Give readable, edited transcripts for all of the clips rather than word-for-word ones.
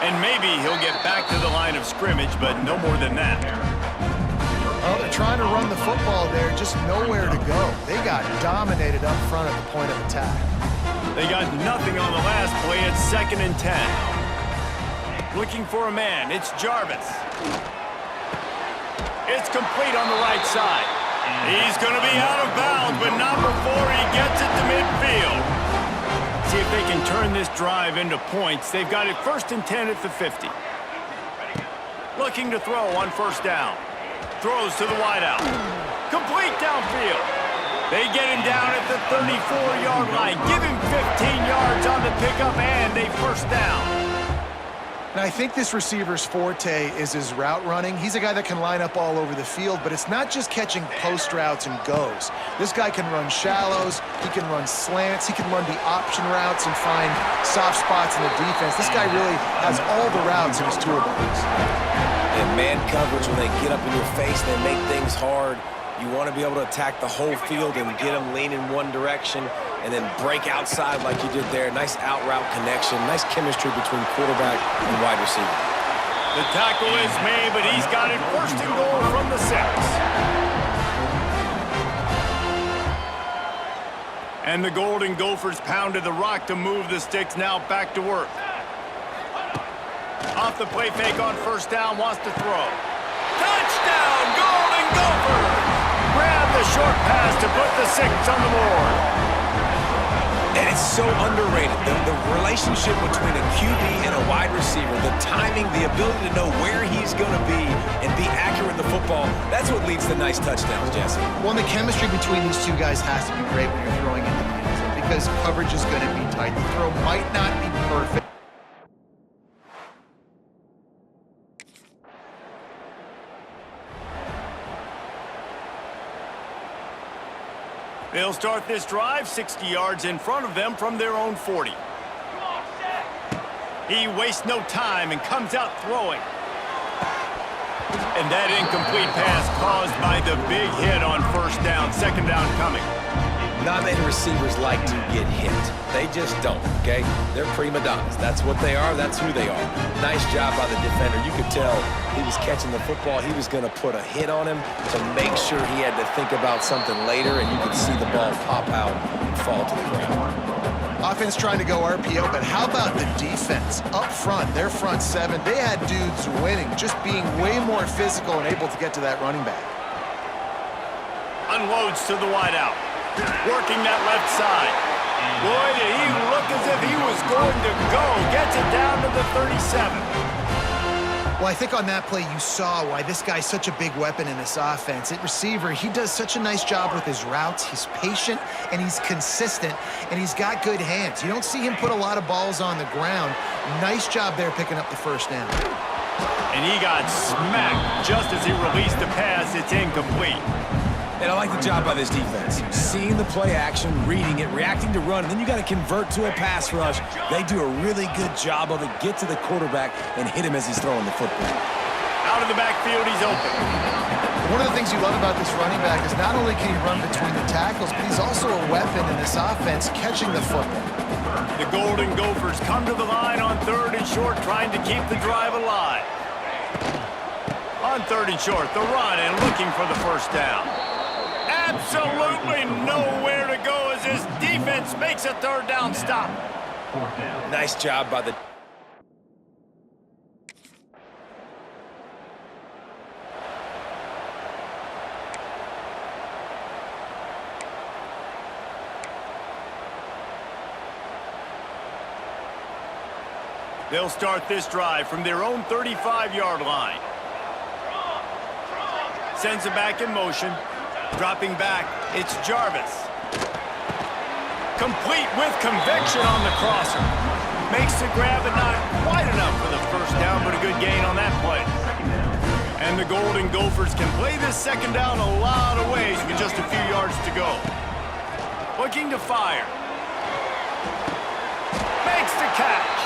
And maybe he'll get back to the line of scrimmage, but no more than that. Well, they're trying to run the football there, just nowhere to go. They got dominated up front at the point of attack. They got nothing on the last play. It's 2nd and 10. Looking for a man. It's Jarvis. It's complete on the right side. He's going to be out of bounds, but not before he gets it to midfield. See if they can turn this drive into points. They've got it 1st and 10 at the 50. Looking to throw on 1st down. Throws to the wideout. Complete downfield. They get him down at the 34-yard line. Give him 15 yards on the pickup and a 1st down. And I think this receiver's forte is his route running. He's a guy that can line up all over the field, but it's not just catching post routes and goes. This guy can run shallows, he can run slants, he can run the option routes and find soft spots in the defense. This guy really has all the routes in his toolbox. And man coverage, when they get up in your face, they make things hard. You want to be able to attack the whole field and get them lean in one direction and then break outside like you did there. Nice out-route connection, nice chemistry between quarterback and wide receiver. The tackle is made, but he's got it 1st and goal from the 6. And the Golden Gophers pounded the rock to move the sticks, now back to work. Off the play fake on 1st down, wants to throw. Touchdown, Golden Gophers! Grab the short pass to put the 6 on the board. And it's so underrated, the relationship between a QB and a wide receiver, the timing, the ability to know where he's going to be and be accurate with the football, that's what leads to nice touchdowns, Jesse. Well, the chemistry between these two guys has to be great when you're throwing in the end zone because coverage is going to be tight. The throw might not be perfect. They'll start this drive 60 yards in front of them from their own 40. He wastes no time and comes out throwing. And that incomplete pass caused by the big hit on 1st down, 2nd down coming. Not many receivers like to get hit. They just don't, okay? They're prima donnas. That's what they are. That's who they are. Nice job by the defender. You could tell he was catching the football. He was going to put a hit on him to make sure he had to think about something later, and you could see the ball pop out and fall to the ground. Offense trying to go RPO, but how about the defense up front? Their front 7, they had dudes winning, just being way more physical and able to get to that running back. Unloads to the wideout. Working that left side. Boy, did he look as if he was going to go. Gets it down to the 37. Well, I think on that play you saw why this guy's such a big weapon in this offense. At receiver, he does such a nice job with his routes. He's patient, and he's consistent, and he's got good hands. You don't see him put a lot of balls on the ground. Nice job there picking up the 1st down. And he got smacked just as he released the pass. It's incomplete. And I like the job by this defense. Seeing the play action, reading it, reacting to run, and then you got to convert to a pass rush. They do a really good job of it. Get to the quarterback and hit him as he's throwing the football. Out of the backfield, he's open. One of the things you love about this running back is not only can he run between the tackles, but he's also a weapon in this offense catching the football. The Golden Gophers come to the line on 3rd and short, trying to keep the drive alive. On 3rd and short, the run and looking for the 1st down. Absolutely nowhere to go as this defense makes a 3rd down stop. Nice job by the... They'll start this drive from their own 35-yard line. Sends it back in motion. Dropping back, it's Jarvis. Complete with conviction on the crosser. Makes the grab, but not quite enough for the 1st down, but a good gain on that play. And the Golden Gophers can play this 2nd down a lot of ways with just a few yards to go. Looking to fire. Makes the catch.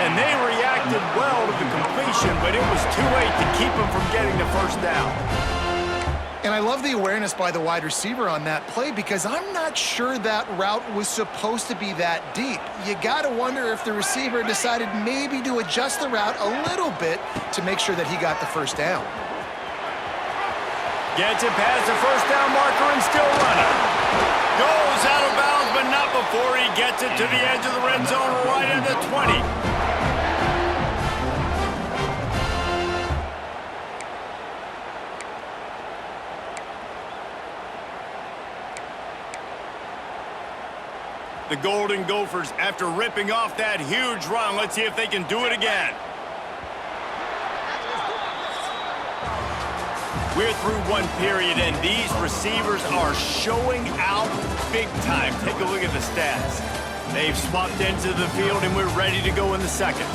And they reacted well to the completion, but it was too late to keep them from getting the 1st down. And I love the awareness by the wide receiver on that play because I'm not sure that route was supposed to be that deep. You got to wonder if the receiver decided maybe to adjust the route a little bit to make sure that he got the first down. Gets it past the first down marker and still running. Goes out of bounds, but not before he gets it to the edge of the red zone right at the 20. The Golden Gophers, after ripping off that huge run, let's see if they can do it again. We're through one period, and these receivers are showing out big time. Take a look at the stats. They've swapped ends of the field, and we're ready to go in the second.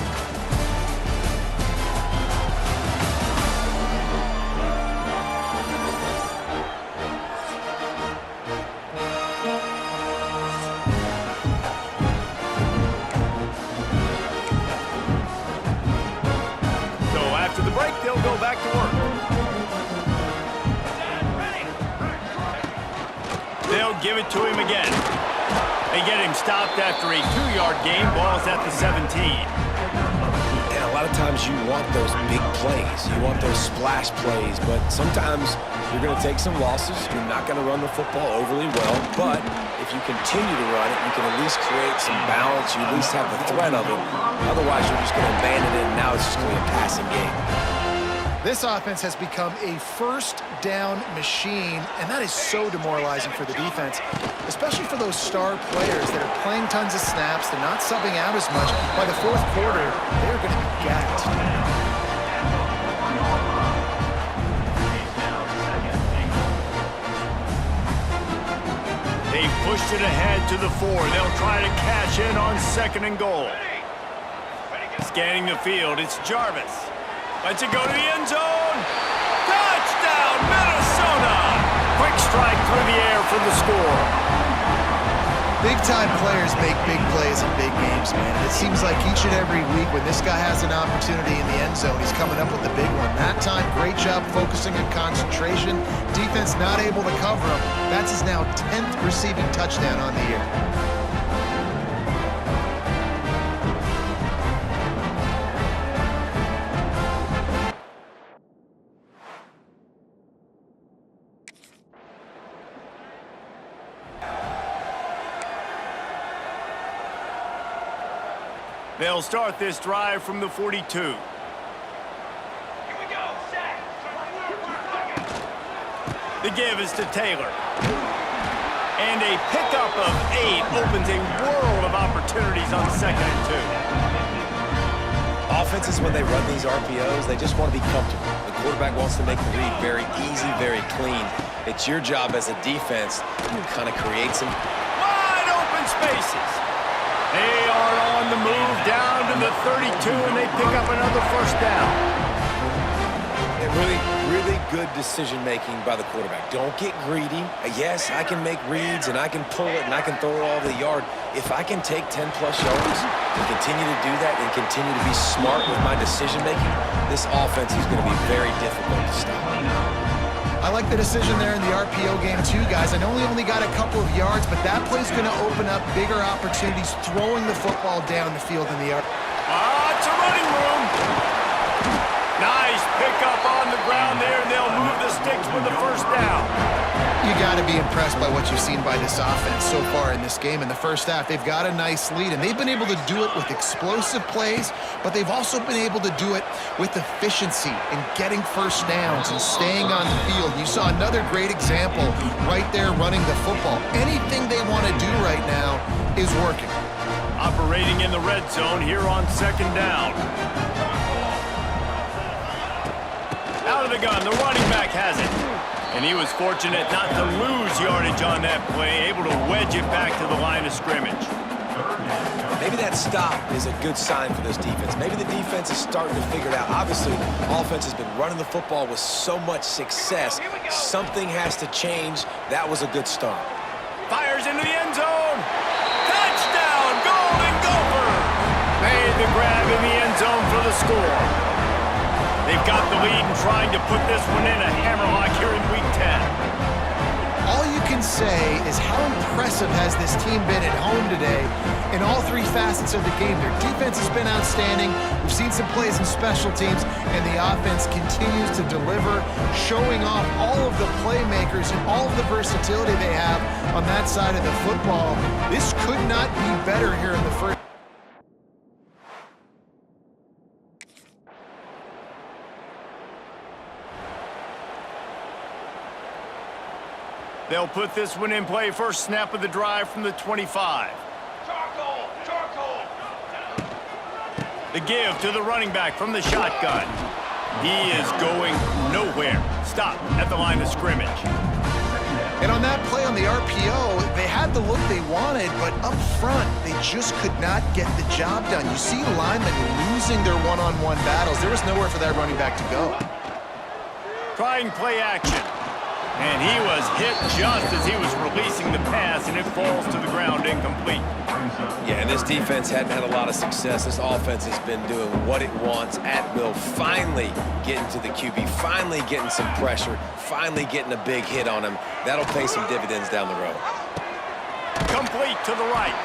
They'll go back to work. They'll give it to him again. They get him stopped after a 2-yard gain. Ball's at the 17. And a lot of times you want those big plays. You want those splash plays. But sometimes you're going to take some losses. You're not going to run the football overly well. But if you continue to run it, you can at least create some balance. You at least have the threat of it. Otherwise, you're just going to abandon it, and now it's just going to be a passing game. This offense has become a first down machine, and that is so demoralizing for the defense, especially for those star players that are playing tons of snaps. They're not subbing out as much. By the fourth quarter, they're going to be gassed. They've pushed it ahead to the 4. They'll try to cash in on 2nd and goal. Scanning the field, it's Jarvis. Lets it go to the end zone. Touchdown, Minnesota! Quick strike through the air for the score. Big-time players make big plays in big games, man. And it seems like each and every week when this guy has an opportunity in the end zone, he's coming up with the big one. That time, great job focusing on concentration. Defense not able to cover him. That's his now 10th receiving touchdown on the year. They'll start this drive from the 42. Here we go, set. The give is to Taylor. And a pickup of 8 opens a world of opportunities on 2nd and 2. Offenses, when they run these RPOs, they just want to be comfortable. The quarterback wants to make the read very easy, very clean. It's your job as a defense to kind of create some wide open spaces. They are on the move down to the 32, and they pick up another first down. And really good decision-making by the quarterback. Don't get greedy. Yes, I can make reads, and I can pull it, and I can throw it all over the yard. If I can take 10-plus yards and continue to do that and continue to be smart with my decision-making, this offense is going to be very difficult to stop. I like the decision there in the RPO game too, guys. I know he only got a couple of yards, but that play's going to open up bigger opportunities throwing the football down the field in the air. It's a running room. Nice pickup on the ground there, and they'll move the sticks with the first down. You got to be impressed by what you've seen by this offense so far in this game. In the first half, they've got a nice lead, and they've been able to do it with explosive plays, but they've also been able to do it with efficiency and getting first downs and staying on the field. You saw another great example right there running the football. Anything they want to do right now is working. Operating in the red zone here on 2nd down. Out of the gun, the running back has it. And he was fortunate not to lose yardage on that play, able to wedge it back to the line of scrimmage. Maybe that stop is a good sign for this defense. Maybe the defense is starting to figure it out. Obviously, offense has been running the football with so much success. Something has to change. That was a good start. Fires into the end zone. Touchdown, Golden Gophers! Made the grab in the end zone for the score. They've got the lead and trying to put this one in a hammerlock here in week 10. All you can say is how impressive has this team been at home today in all three facets of the game. Their defense has been outstanding. We've seen some plays in special teams, and the offense continues to deliver, showing off all of the playmakers and all of the versatility they have on that side of the football. This could not be better here in the first. They'll put this one in play. First snap of the drive from the 25. Charcoal! Charcoal! The give to the running back from the shotgun. He is going nowhere. Stop at the line of scrimmage. And on that play on the RPO, they had the look they wanted, but up front, they just could not get the job done. You see linemen losing their one-on-one battles. There was nowhere for that running back to go. Trying play action. And he was hit just as he was releasing the pass, and it falls to the ground incomplete. Yeah, and this defense hadn't had a lot of success. This offense has been doing what it wants at will, finally getting to the QB, finally getting some pressure, finally getting a big hit on him. That'll pay some dividends down the road. Complete to the right.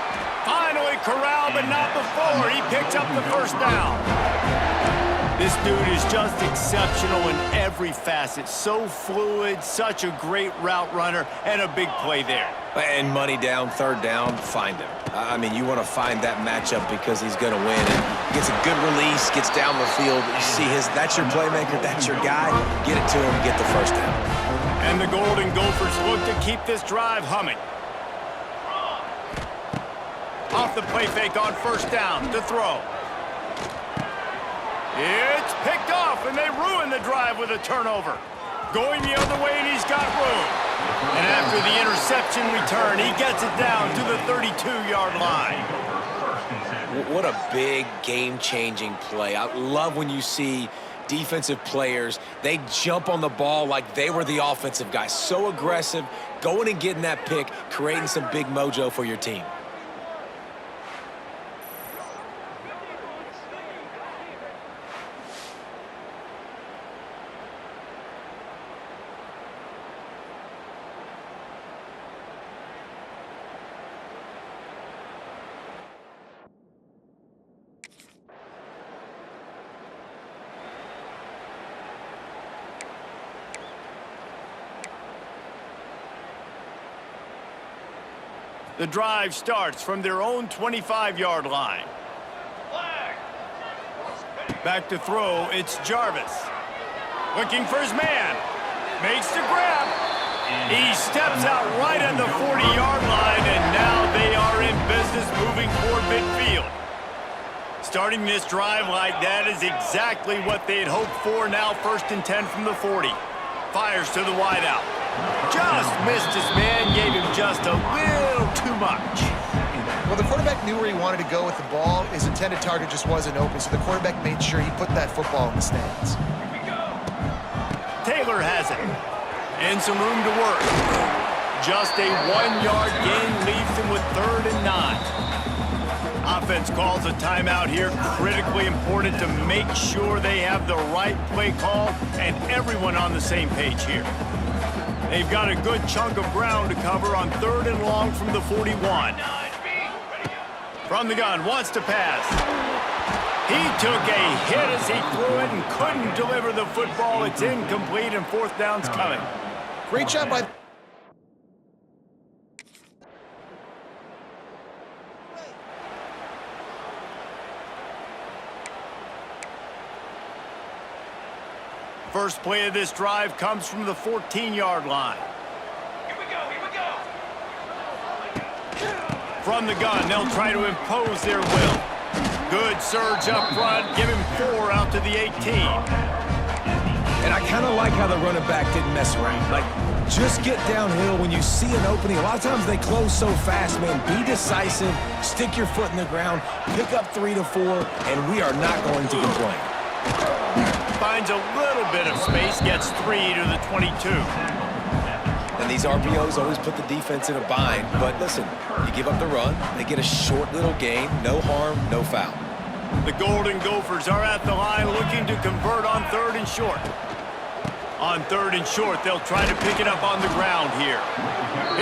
Finally corralled, but not before. He picks up the first down. This dude is just exceptional in every facet. So fluid, such a great route runner, and a big play there. And money down, third down, find him. I mean, you want to find that matchup because he's going to win. And gets a good release, gets down the field. You see that's your playmaker, that's your guy. Get it to him, get the first down. And the Golden Gophers look to keep this drive humming. Off the play fake on first down to throw. It's picked off, and they ruin the drive with a turnover. Going the other way, and he's got room. And after the interception return, he gets it down to the 32-yard line. What a big game-changing play. I love when you see defensive players, they jump on the ball like they were the offensive guy. So aggressive, going and getting that pick, creating some big mojo for your team. The drive starts from their own 25-yard line. Back to throw, it's Jarvis. Looking for his man. Makes the grab. He steps out right on the 40-yard line, and now they are in business moving toward midfield. Starting this drive like that is exactly what they had hoped for. Now 1st and 10 from the 40. Fires to the wideout. Just missed his man, gave him just a little too much. Well, the quarterback knew where he wanted to go with the ball. His intended target just wasn't open, so the quarterback made sure he put that football in the stands. Taylor has it. And some room to work. Just a 1-yard gain leaves him with 3rd and 9. Offense calls a timeout here. Critically important to make sure they have the right play call and everyone on the same page here. They've got a good chunk of ground to cover on 3rd and long from the 41. From the gun, wants to pass. He took a hit as he threw it and couldn't deliver the football. It's incomplete, and 4th down's coming. Great job by... First play of this drive comes from the 14-yard line. Here we go, here we go. From the gun, they'll try to impose their will. Good surge up front, give him 4 out to the 18. And I kind of like how the running back didn't mess around. Like, just get downhill when you see an opening. A lot of times they close so fast, man. Be decisive, stick your foot in the ground, pick up 3 to 4, and we are not going to complain. Finds a little bit of space, gets 3 to the 22. And these RPOs always put the defense in a bind. But listen, you give up the run, they get a short little gain, no harm, no foul. The Golden Gophers are at the line looking to convert on 3rd and short. On 3rd and short, they'll try to pick it up on the ground here.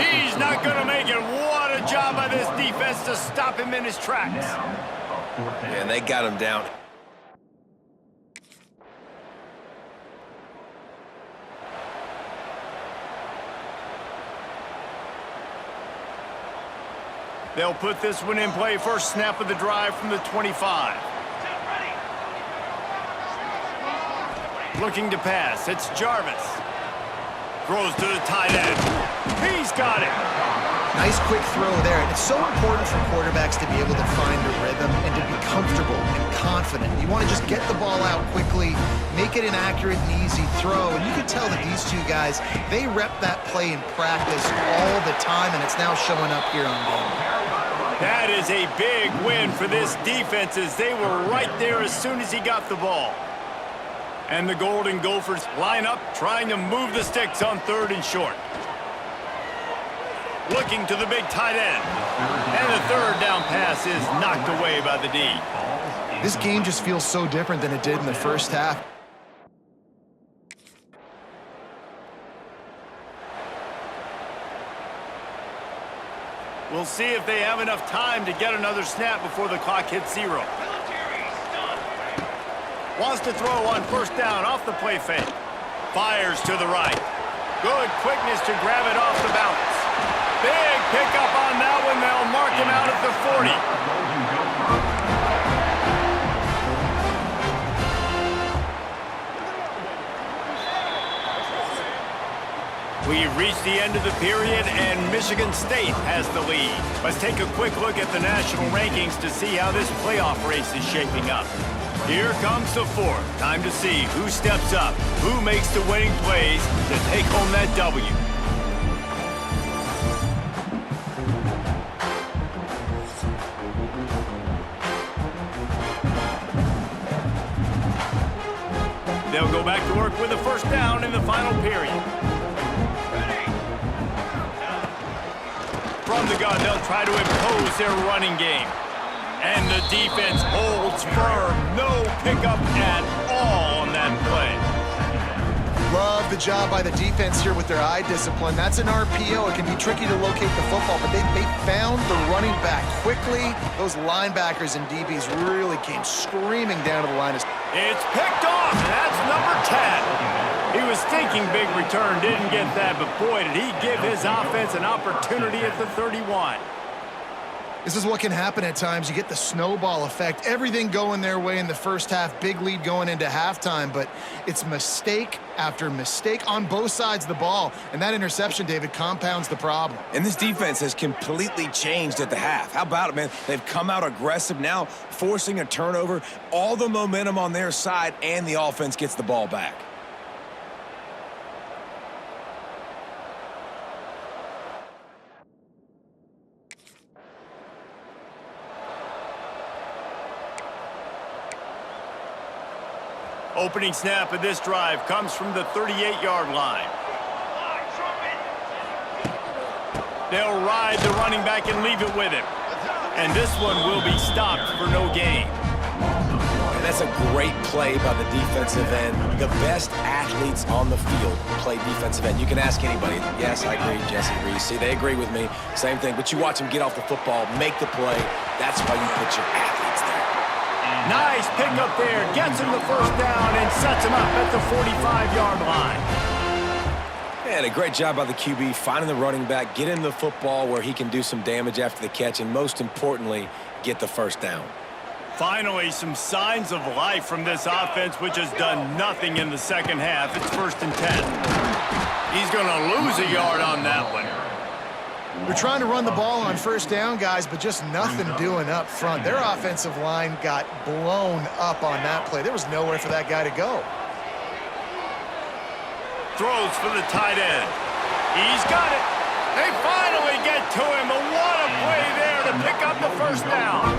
He's not going to make it. What a job by this defense to stop him in his tracks. And they got him down. They'll put this one in play. First snap of the drive from the 25. Looking to pass. It's Jarvis. Throws to the tight end. He's got it. Nice quick throw there. And it's so important for quarterbacks to be able to find a rhythm and to be comfortable and confident. You want to just get the ball out quickly, make it an accurate and easy throw. And you can tell that these two guys, they rep that play in practice all the time, and it's now showing up here on game. That is a big win for this defense as they were right there as soon as he got the ball. And the Golden Gophers line up, trying to move the sticks on 3rd and short. Looking to the big tight end. And the 3rd down pass is knocked away by the D. This game just feels so different than it did in the first half. We'll see if they have enough time to get another snap before the clock hits 0. Wants to throw on 1st down off the play fake. Fires to the right. Good quickness to grab it off the bounce. Big pickup on that one. They'll mark him out at the 40. We've reached the end of the period, and Michigan State has the lead. Let's take a quick look at the national rankings to see how this playoff race is shaping up. Here comes the 4th. Time to see who steps up, who makes the winning plays to take home that W. They'll go back to work with a 1st down in the final period. From the gun, they'll try to impose their running game. And the defense holds firm. No pickup at all on that play. Love the job by the defense here with their eye discipline. That's an RPO. It can be tricky to locate the football, but they found the running back quickly. Those linebackers and DBs really came screaming down to the line. It's picked off, and that's number 10. He was thinking big return, didn't get that, but boy, did he give his offense an opportunity at the 31. This is what can happen at times. You get the snowball effect. Everything going their way in the first half. Big lead going into halftime, but it's mistake after mistake on both sides of the ball. And that interception, David, compounds the problem. And this defense has completely changed at the half. How about it, man? They've come out aggressive now, forcing a turnover. All the momentum on their side, and the offense gets the ball back. Opening snap of this drive comes from the 38-yard line. They'll ride the running back and leave it with him. And this one will be stopped for no gain. And that's a great play by the defensive end. The best athletes on the field play defensive end. You can ask anybody. Yes, I agree, Jesse Reese. See, they agree with me. Same thing. But you watch them get off the football, make the play. That's why you put your athletes there. Nice pickup there. Gets him the 1st down and sets him up at the 45-yard line. And a great job by the QB finding the running back, get him the football where he can do some damage after the catch, and most importantly, get the 1st down. Finally, some signs of life from this offense, which has done nothing in the second half. It's 1st and 10. He's going to lose a yard on that one. We're trying to run the ball on 1st down, guys, but just nothing doing up front. Their offensive line got blown up on that play. There was nowhere for that guy to go. Throws for the tight end. He's got it. They finally get to him. But what a play there to pick up the 1st down.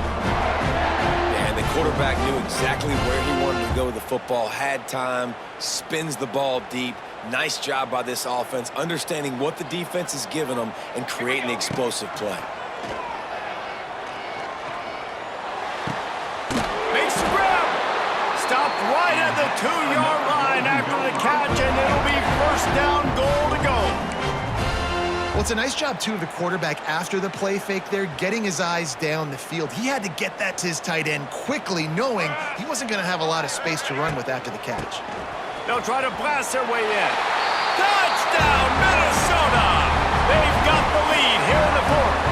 And the quarterback knew exactly where he wanted to go with the football, had time, spins the ball deep. Nice job by this offense, understanding what the defense is giving them and creating the explosive play. Makes the grab. Stopped right at the 2-yard line after the catch, and it'll be first down goal to go. Well, it's a nice job, too, of the quarterback after the play fake there, getting his eyes down the field. He had to get that to his tight end quickly, knowing he wasn't going to have a lot of space to run with after the catch. They'll try to blast their way in. Touchdown, Minnesota! They've got the lead here in the fourth.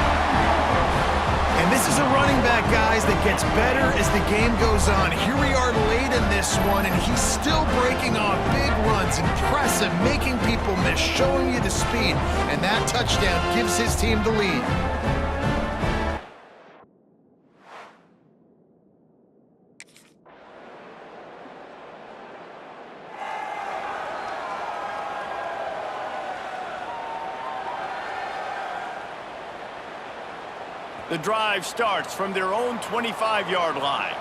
And this is a running back, guys, that gets better as the game goes on. Here we are late in this one, and he's still breaking off big runs. Impressive, making people miss, showing you the speed. And that touchdown gives his team the lead. The drive starts from their own 25-yard line.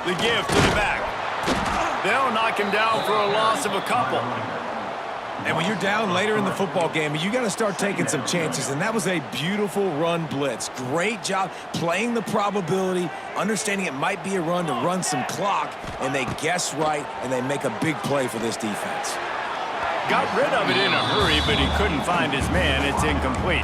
The give to the back. They'll knock him down for a loss of a couple. And when you're down later in the football game, you got to start taking some chances, and that was a beautiful run blitz. Great job playing the probability, understanding it might be a run to run some clock, and they guess right, and they make a big play for this defense. Got rid of it in a hurry, but he couldn't find his man. It's incomplete.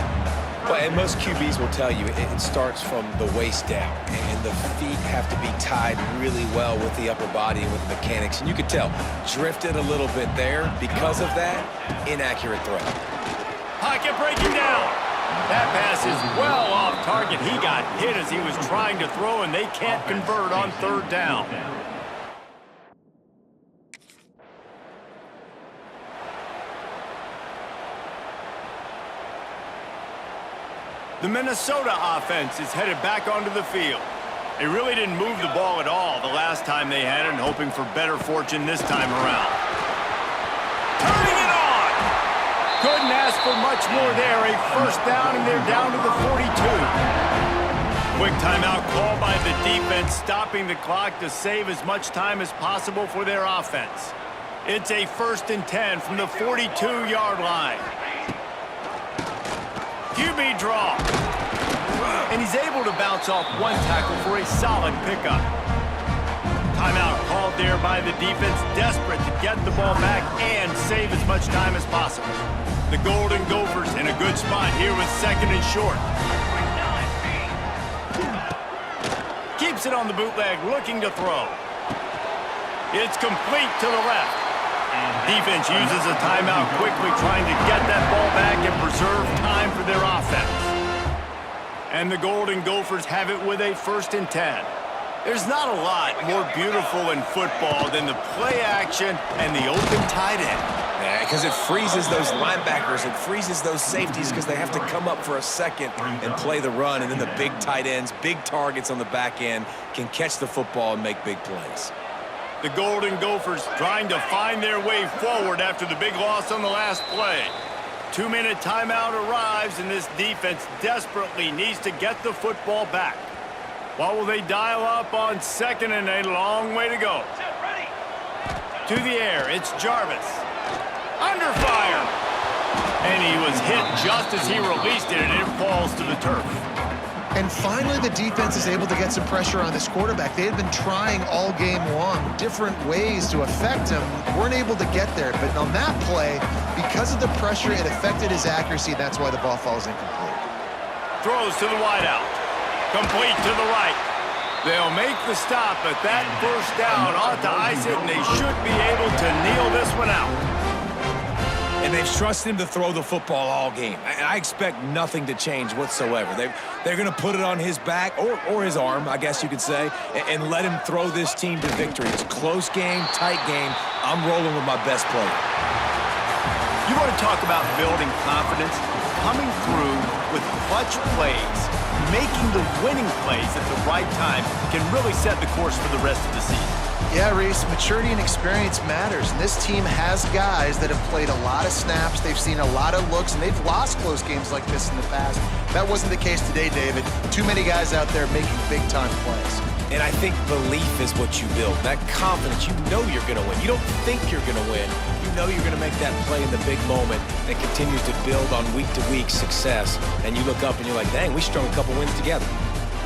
Well, and most QBs will tell you it starts from the waist down, and the feet have to be tied really well with the upper body and with the mechanics. And you could tell, drifted a little bit there. Because of that, inaccurate throw. Pocket breaking down. That pass is well off target. He got hit as he was trying to throw, and they can't convert on third down. The Minnesota offense is headed back onto the field. They really didn't move the ball at all the last time they had it, and hoping for better fortune this time around. Turning it on! Couldn't ask for much more there. A first down, and they're down to the 42. Quick timeout call by the defense, stopping the clock to save as much time as possible for their offense. It's a 1st and 10 from the 42-yard line. QB draw. And he's able to bounce off one tackle for a solid pickup. Timeout called there by the defense, desperate to get the ball back and save as much time as possible. The Golden Gophers in a good spot here with 2nd and short. Keeps it on the bootleg, looking to throw. It's complete to the left. Defense uses a timeout quickly, trying to get that ball back and preserve time for their offense. And the Golden Gophers have it with a 1st and 10. There's not a lot more beautiful in football than the play action and the open tight end. Yeah, because it freezes those linebackers, it freezes those safeties because they have to come up for a second and play the run, and then the big tight ends, big targets on the back end can catch the football and make big plays. The Golden Gophers trying to find their way forward after the big loss on the last play. 2-minute timeout arrives, and this defense desperately needs to get the football back. What will they dial up on 2nd and a long way to go? To the air, it's Jarvis. Under fire! And he was hit just as he released it, and it falls to the turf. And finally, the defense is able to get some pressure on this quarterback. They had been trying all game long, different ways to affect him. Weren't able to get there. But on that play, because of the pressure, it affected his accuracy. That's why the ball falls incomplete. Throws to the wideout. Complete to the right. They'll make the stop, but that first down ought to ice it, and they should be able to kneel this one out. And they've trusted him to throw the football all game. I expect nothing to change whatsoever. They're going to put it on his back, or his arm, I guess you could say, and let him throw this team to victory. It's a close game, tight game. I'm rolling with my best player. You want to talk about building confidence? Coming through with clutch plays, making the winning plays at the right time can really set the course for the rest of the season. Yeah, Reese, maturity and experience matters, and this team has guys that have played a lot of snaps, they've seen a lot of looks, and they've lost close games like this in the past. That wasn't the case today, David. Too many guys out there making big-time plays. And I think belief is what you build, that confidence. You know you're going to win. You don't think you're going to win. You know you're going to make that play in the big moment that continues to build on week-to-week success. And you look up and you're like, dang, we strung a couple wins together.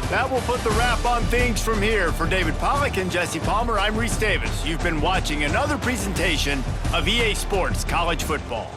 That will put the wrap on things from here. For David Pollack and Jesse Palmer, I'm Reese Davis. You've been watching another presentation of EA Sports College Football.